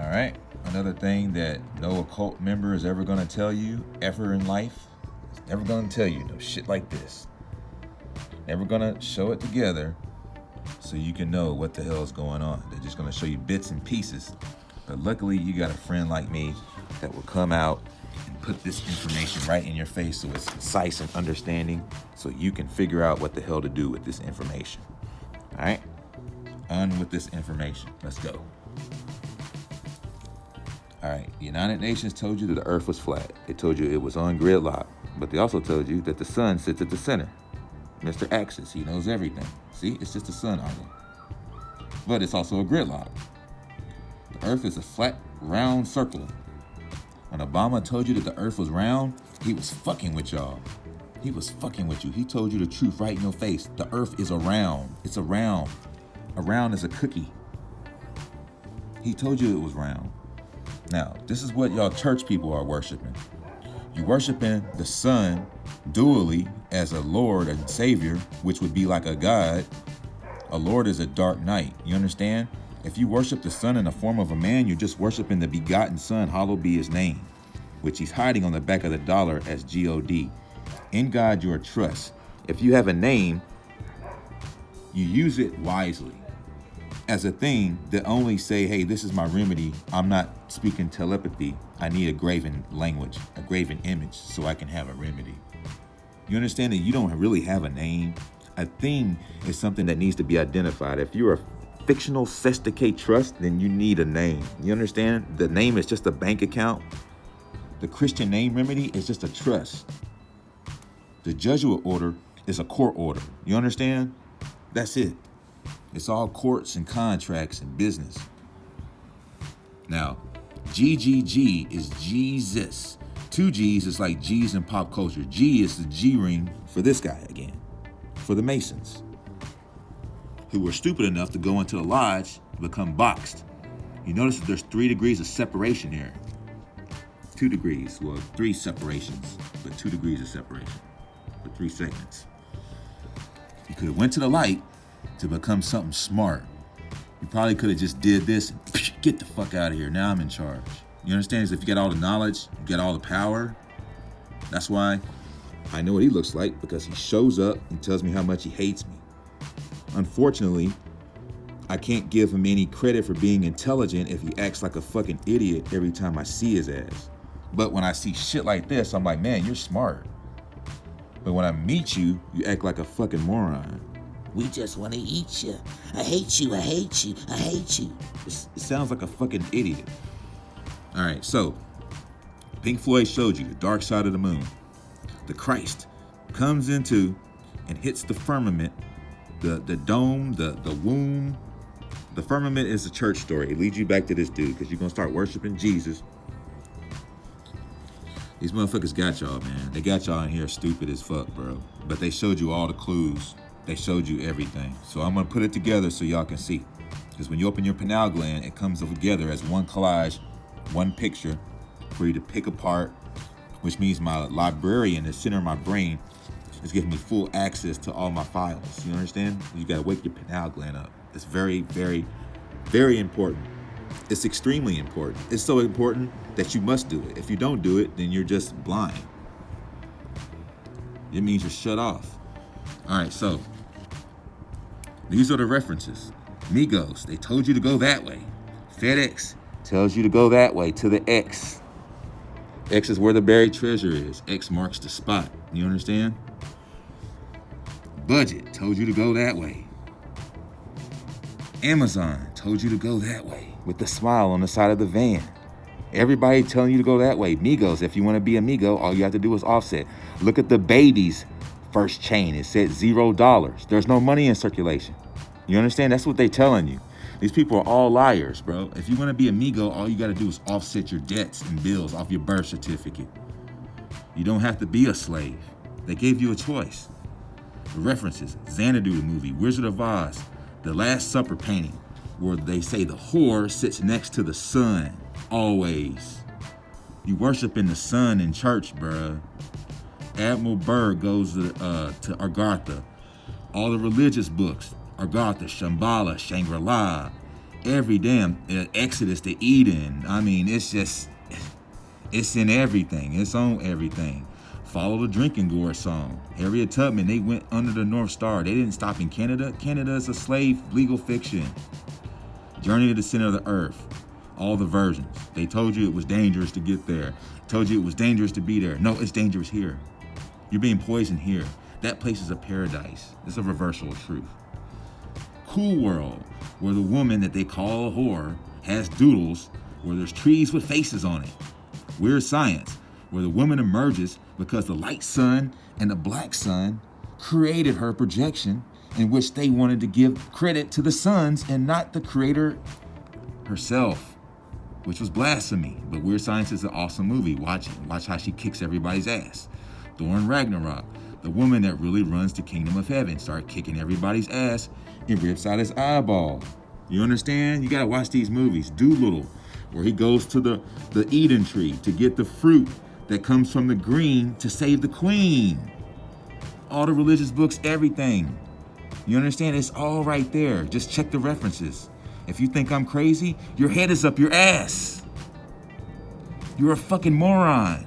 All right. Another thing that no occult member is ever going to tell you ever in life, is never going to tell you no shit like this. Never going to show it together so you can know what the hell is going on. They're just going to show you bits and pieces. But luckily, you got a friend like me that will come out and put this information right in your face so it's concise and understanding so you can figure out what the hell to do with this information. All right? On with this information. Let's go. All right, the United Nations told you that the earth was flat. They told you it was on gridlock, but they also told you that the sun sits at the center. Mr. Axis, he knows everything. See, it's just the sun, Arnold. But it's also a gridlock. The earth is a flat, round circle. When Obama told you that the earth was round, he was fucking with y'all. He was fucking with you. He told you the truth right in your face. The earth is a round. It's a round. A round is a cookie. He told you it was round. Now, this is what y'all church people are worshiping. You're worshiping the sun dually as a Lord and Savior, which would be like a God. A Lord is a dark night. You understand? If you worship the sun in the form of a man, you're just worshiping the begotten Son, hallowed be his name, which he's hiding on the back of the dollar as G-O-D. In God, your trust. If you have a name, you use it wisely. As a thing that only say, hey, this is my remedy. I'm not speaking telepathy. I need a graven language, a graven image, so I can have a remedy. You understand that you don't really have a name? A thing is something that needs to be identified. If you're a fictional sesticate trust, then you need a name. You understand? The name is just a bank account. The Christian name remedy is just a trust. The Jesuit order is a court order. You understand? That's it. It's all courts and contracts and business. Now, GGG is Jesus. 2 G's is like G's in pop culture. G is the G ring for this guy again, for the Masons, who were stupid enough to go into the lodge and become boxed. You notice that there's 3 degrees of separation here. 2 degrees, well, 3 separations, but 2 degrees of separation for 3 segments. You could have went to the light to become something smart. You probably could have just did this and get the fuck out of here. Now I'm in charge. You understand? Is if you got all the knowledge, you got all the power. That's why I know what he looks like, because he shows up and tells me how much he hates me. Unfortunately, I can't give him any credit for being intelligent if he acts like a fucking idiot every time I see his ass. But when I see shit like this, I'm like, man, you're smart. But when I meet you, you act like a fucking moron. We just want to eat you. I hate you, I hate you, I hate you. It sounds like a fucking idiot. All right, so Pink Floyd showed you the dark side of the moon. The Christ comes into and hits the firmament, the dome, the womb. The firmament is a church story. It leads you back to this dude because you're going to start worshiping Jesus. These motherfuckers got y'all, man. They got y'all in here stupid as fuck, bro. But they showed you all the clues. They showed you everything. So I'm going to put it together so y'all can see. Because when you open your pineal gland, it comes together as one collage, one picture for you to pick apart, which means my librarian, the center of my brain, is giving me full access to all my files. You understand? You got to wake your pineal gland up. It's very, very, very important. It's extremely important. It's so important that you must do it. If you don't do it, then you're just blind. It means you're shut off. All right, so these are the references. Migos, they told you to go that way. FedEx tells you to go that way to the X. X is where the buried treasure is. X marks the spot. You understand? Budget told you to go that way. Amazon told you to go that way with the smile on the side of the van. Everybody telling you to go that way. Migos, if you want to be a Migo, all you have to do is offset. Look at the baby's first chain. It said $0. There's no money in circulation. You understand? That's what they telling you. These people are all liars, bro. If you want to be a Migo, all you got to do is offset your debts and bills off your birth certificate. You don't have to be a slave. They gave you a choice. The references, Xanadu the movie, Wizard of Oz, The Last Supper painting, where they say the whore sits next to the sun, always. You worshiping the sun in church, bruh. Admiral Byrd goes to Agartha. All the religious books, Agartha, Shambhala, Shangri-La, every damn Exodus to Eden. I mean, it's in everything. It's on everything. Follow the Drinking Gourd song. Harriet Tubman, they went under the North Star. They didn't stop in Canada. Canada is a slave legal fiction. Journey to the Center of the Earth. All the versions. They told you it was dangerous to get there. Told you it was dangerous to be there. No, it's dangerous here. You're being poisoned here. That place is a paradise. It's a reversal of truth. Cool World, where the woman that they call a whore has doodles, where there's trees with faces on it. Weird Science, where the woman emerges because the light sun and the black sun created her projection, in which they wanted to give credit to the suns and not the creator herself, which was blasphemy. But Weird Science is an awesome movie. Watch it. Watch how she kicks everybody's ass. Thor Ragnarok, the woman that really runs the kingdom of heaven, start kicking everybody's ass and rips out his eyeball. You understand? You gotta watch these movies. Doolittle, where he goes to the Eden tree to get the fruit that comes from the green to save the queen. All the religious books, everything. You understand? It's all right there. Just check the references. If you think I'm crazy, your head is up your ass. You're a fucking moron.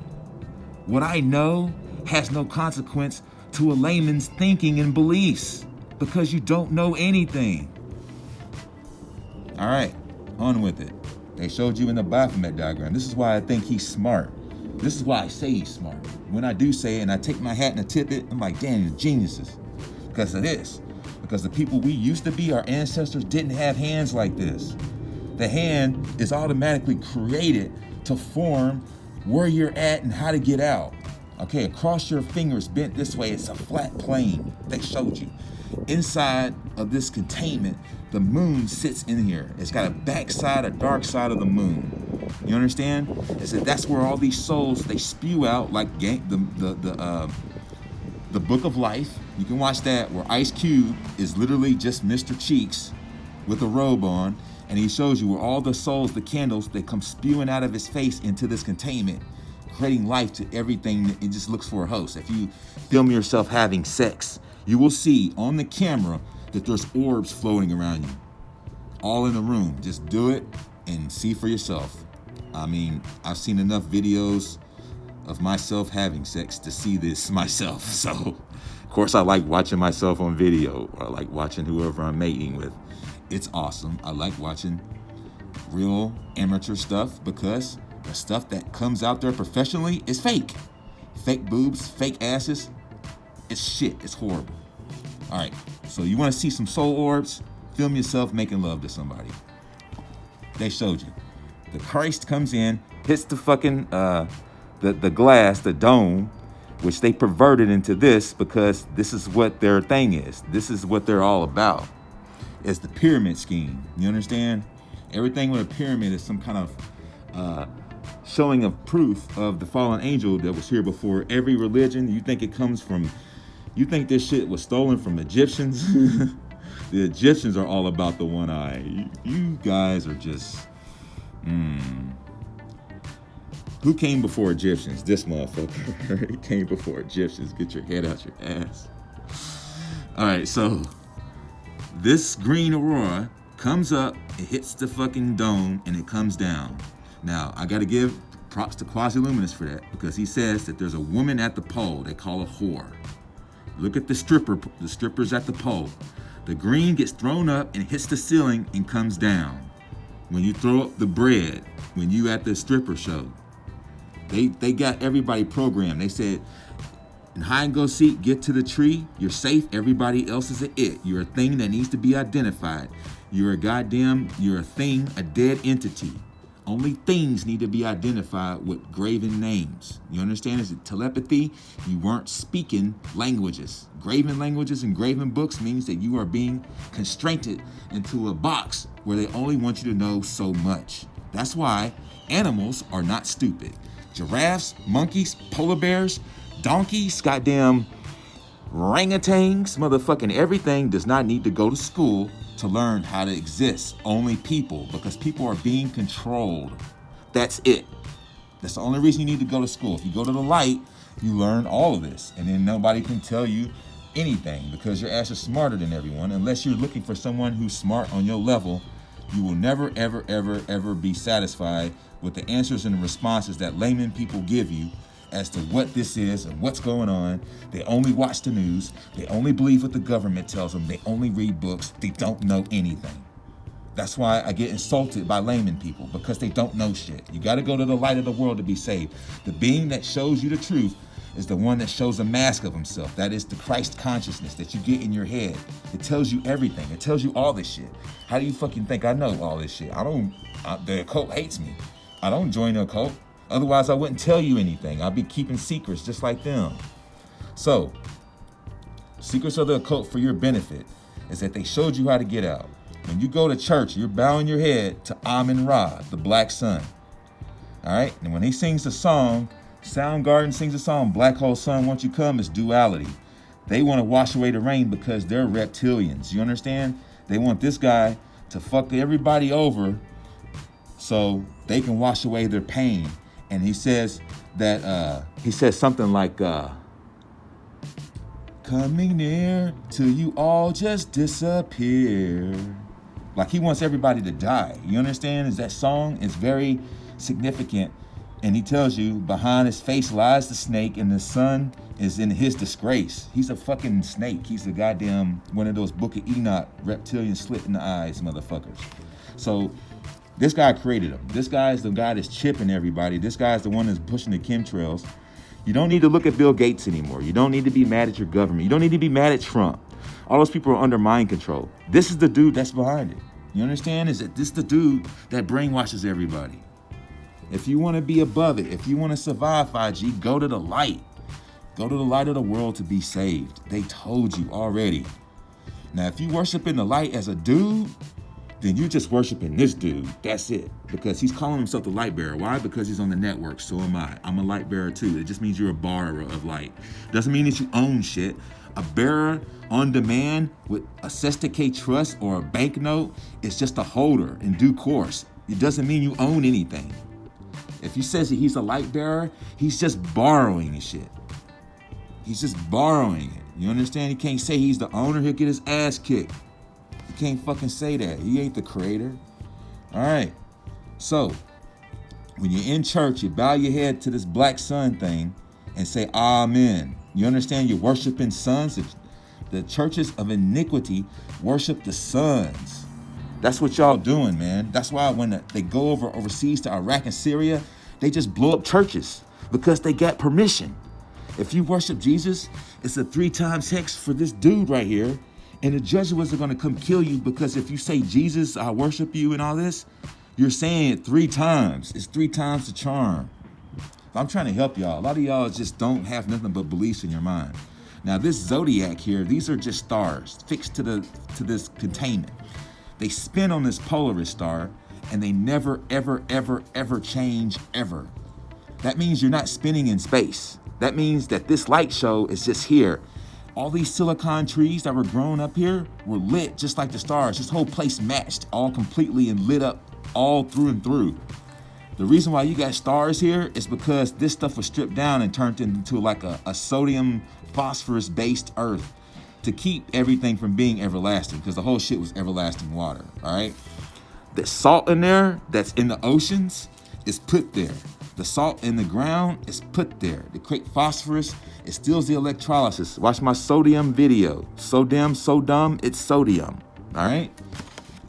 What I know has no consequence to a layman's thinking and beliefs because you don't know anything. All right, on with it. They showed you in the Baphomet diagram. This is why I think he's smart. This is why I say he's smart. When I do say it and I take my hat and I tip it, I'm like, damn, you're geniuses. Because of this. Because the people we used to be, our ancestors didn't have hands like this. The hand is automatically created to form where you're at and how to get out. Okay, across your fingers bent this way, it's a flat plane. They showed you. Inside of this containment, the moon sits in here. It's got a backside, a dark side of the moon. You understand? It's that that's where all these souls, they spew out like the Book of Life. You can watch that, where Ice Cube is literally just Mr. Cheeks with a robe on, and he shows you where all the souls, the candles, they come spewing out of his face into this containment, creating life to everything that it just looks for a host. If you film yourself having sex, you will see on the camera that there's orbs floating around you, all in the room. Just do it and see for yourself. I mean, I've seen enough videos of myself having sex to see this myself. So, of course, I like watching myself on video, or I like watching whoever I'm mating with. It's awesome. I like watching real amateur stuff because the stuff that comes out there professionally is fake. Fake boobs, fake asses. It's shit. It's horrible. All right. So you want to see some soul orbs? Film yourself making love to somebody. They showed you. The Christ comes in, hits the fucking the glass, the dome, which they perverted into this because this is what their thing is. This is what they're all about. It's the pyramid scheme. You understand? Everything with a pyramid is some kind of showing of proof of the fallen angel that was here before every religion. You think it comes from, you think this shit was stolen from Egyptians? The Egyptians are all about the one eye. You guys are just, Who came before Egyptians? This motherfucker. He came before Egyptians. Get your head out your ass. All right, so this green aurora comes up, it hits the fucking dome, and it comes down. Now, I gotta give props to Quasi-Luminous for that, because he says that there's a woman at the pole they call a whore. Look at the strippers at the pole. The green gets thrown up and hits the ceiling and comes down. When you throw up the bread, when you at the stripper show, they got everybody programmed. They said, in hide and go seek, get to the tree, you're safe, everybody else is a it. You're a thing that needs to be identified. You're a thing, a dead entity. Only things need to be identified with graven names. You understand? Is it telepathy? You weren't speaking languages. Graven languages and graven books means that you are being constrained into a box where they only want you to know so much. That's why animals are not stupid. Giraffes, monkeys, polar bears, donkeys, goddamn orangutans, motherfucking everything does not need to go to school to learn how to exist. Only people, because people are being controlled. That's it. That's the only reason you need to go to school. If you go to the light, you learn all of this, and then nobody can tell you anything because your ass is smarter than everyone, unless you're looking for someone who's smart on your level You will never, ever, ever, ever be satisfied with the answers and the responses that layman people give you as to what this is and what's going on. They only watch the news. They only believe what the government tells them. They only read books. They don't know anything. That's why I get insulted by layman people, because they don't know shit. You got to go to the light of the world to be saved. The being that shows you the truth is the one that shows a mask of himself. That is the Christ consciousness that you get in your head. It tells you everything. It tells you all this shit. How do you fucking think I know all this shit? The occult hates me. I don't join the occult. Otherwise, I wouldn't tell you anything. I'd be keeping secrets just like them. So, secrets of the occult for your benefit is that they showed you how to get out. When you go to church, you're bowing your head to Amun-Ra, the black sun. All right? And when he sings the song, Soundgarden sings a song, Black Hole Sun, Won't You Come, it's duality. They want to wash away the rain because they're reptilians. You understand? They want this guy to fuck everybody over so they can wash away their pain. And he says that, he says something like, coming near till you all just disappear. Like he wants everybody to die. You understand? Is that song is very significant. And he tells you, behind his face lies the snake, and the sun is in his disgrace. He's a fucking snake. He's a goddamn one of those Book of Enoch reptilian slit in the eyes motherfuckers. So this guy created him. This guy is the guy that's chipping everybody. This guy is the one that's pushing the chemtrails. You don't need to look at Bill Gates anymore. You don't need to be mad at your government. You don't need to be mad at Trump. All those people are under mind control. This is the dude that's behind it. You understand? Is that this is the dude that brainwashes everybody. If you want to be above it, if you want to survive 5G, go to the light. Go to the light of the world to be saved. They told you already. Now, if you worship in the light as a dude, then you just worshiping this dude. That's it. Because he's calling himself the light bearer. Why? Because he's on the network. So am I. I'm a light bearer too. It just means you're a borrower of light. Doesn't mean that you own shit. A bearer on demand with a Sesticate trust or a banknote is just a holder in due course. It doesn't mean you own anything. If he says that he's a light bearer, he's just borrowing the shit. He's just borrowing it. You understand? He can't say he's the owner. He'll get his ass kicked. You can't fucking say that. He ain't the creator. All right. So, when you're in church, you bow your head to this black sun thing and say, Amen. You understand? You're worshiping suns. The churches of iniquity worship the suns. That's what y'all doing, man. That's why when they go overseas to Iraq and Syria, they just blow up churches because they got permission. If you worship Jesus, it's a 3 times hex for this dude right here. And the Jesuits are going to come kill you because if you say, Jesus, I worship you and all this, you're saying it 3 times. It's 3 times the charm. I'm trying to help y'all. A lot of y'all just don't have nothing but beliefs in your mind. Now, this zodiac here, these are just stars fixed to this containment. They spin on this Polaris star, and they never, ever, ever, ever change, ever. That means you're not spinning in space. That means that this light show is just here. All these silicon trees that were grown up here were lit just like the stars. This whole place matched all completely and lit up all through and through. The reason why you got stars here is because this stuff was stripped down and turned into like a sodium phosphorus-based earth to keep everything from being everlasting, because the whole shit was everlasting water, all right? The salt in there that's in the oceans is put there. The salt in the ground is put there. To create phosphorus, it steals the electrolysis. Watch my sodium video. So dumb, it's sodium, all right?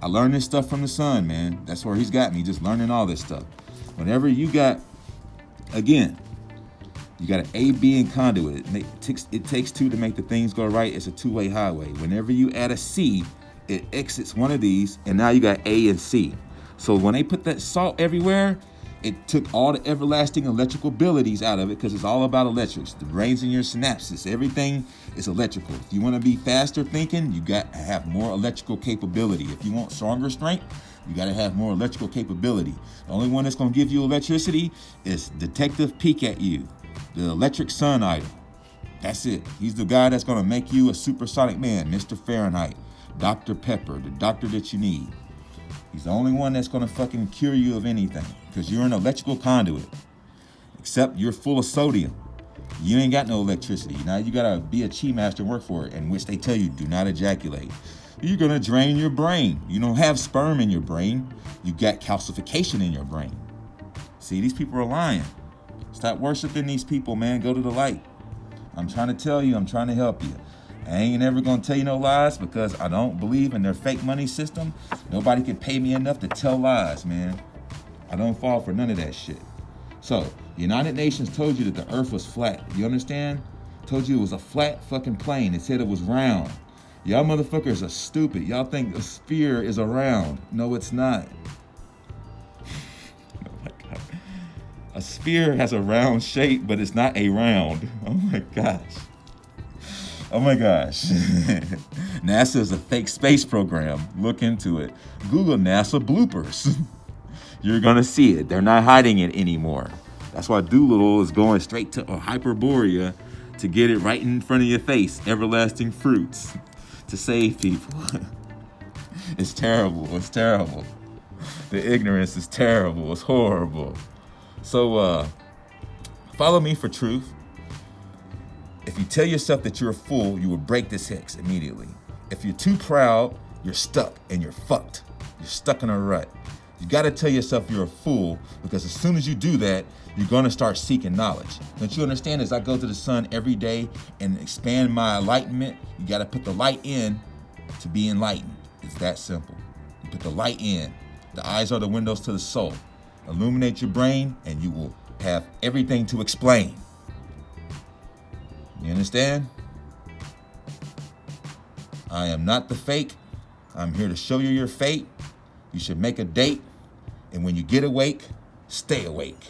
I learned this stuff from the sun, man. That's where he's got me, just learning all this stuff. Whenever you got, again, you got an A, B, and conduit. It takes 2 to make the things go right. It's a 2-way highway. Whenever you add a C, it exits one of these, and now you got A and C. So when they put that salt everywhere, it took all the everlasting electrical abilities out of it, because it's all about electrics. The brains in your synapses, everything is electrical. If you want to be faster thinking, you got to have more electrical capability. If you want stronger strength, you got to have more electrical capability. The only one that's going to give you electricity is Detective Peek at You, the electric sun idol. That's it. He's the guy that's going to make you a supersonic man, Mr. Fahrenheit, Dr. Pepper, the doctor that you need. He's the only one that's going to fucking cure you of anything, because you're an electrical conduit, except you're full of sodium. You ain't got no electricity. Now you got to be a chi master and work for it, in which they tell you do not ejaculate. you're gonna drain your brain. You don't have sperm in your brain. You got calcification in your brain. See, these people are lying. Stop worshiping these people, man. Go to the light. I'm trying to tell you, I'm trying to help you. I ain't never gonna tell you no lies because I don't believe in their fake money system. Nobody can pay me enough to tell lies, man. I don't fall for none of that shit. So, the United Nations told you that the earth was flat. You understand? Told you it was a flat fucking plane. It said it was round. Y'all motherfuckers are stupid. Y'all think a sphere is a round. No, it's not. Oh my God. A sphere has a round shape, but it's not a round. Oh my gosh. Oh my gosh. NASA is a fake space program. Look into it. Google NASA bloopers. You're gonna see it. They're not hiding it anymore. That's why Doolittle is going straight to Hyperborea to get it right in front of your face. Everlasting fruits to save people. It's terrible. It's terrible. The ignorance is terrible. It's horrible. So follow me for truth. If you tell yourself that you're a fool, you will break this hex immediately. If you're too proud, you're stuck and you're fucked. You're stuck in a rut. You got to tell yourself you're a fool because as soon as you do that, you're going to start seeking knowledge. Don't you understand? As I go to the sun every day and expand my enlightenment, you got to put the light in to be enlightened. It's that simple. You put the light in. The eyes are the windows to the soul. Illuminate your brain and you will have everything to explain. You understand? I am not the fake. I'm here to show you your fate. You should make a date. And when you get awake, stay awake.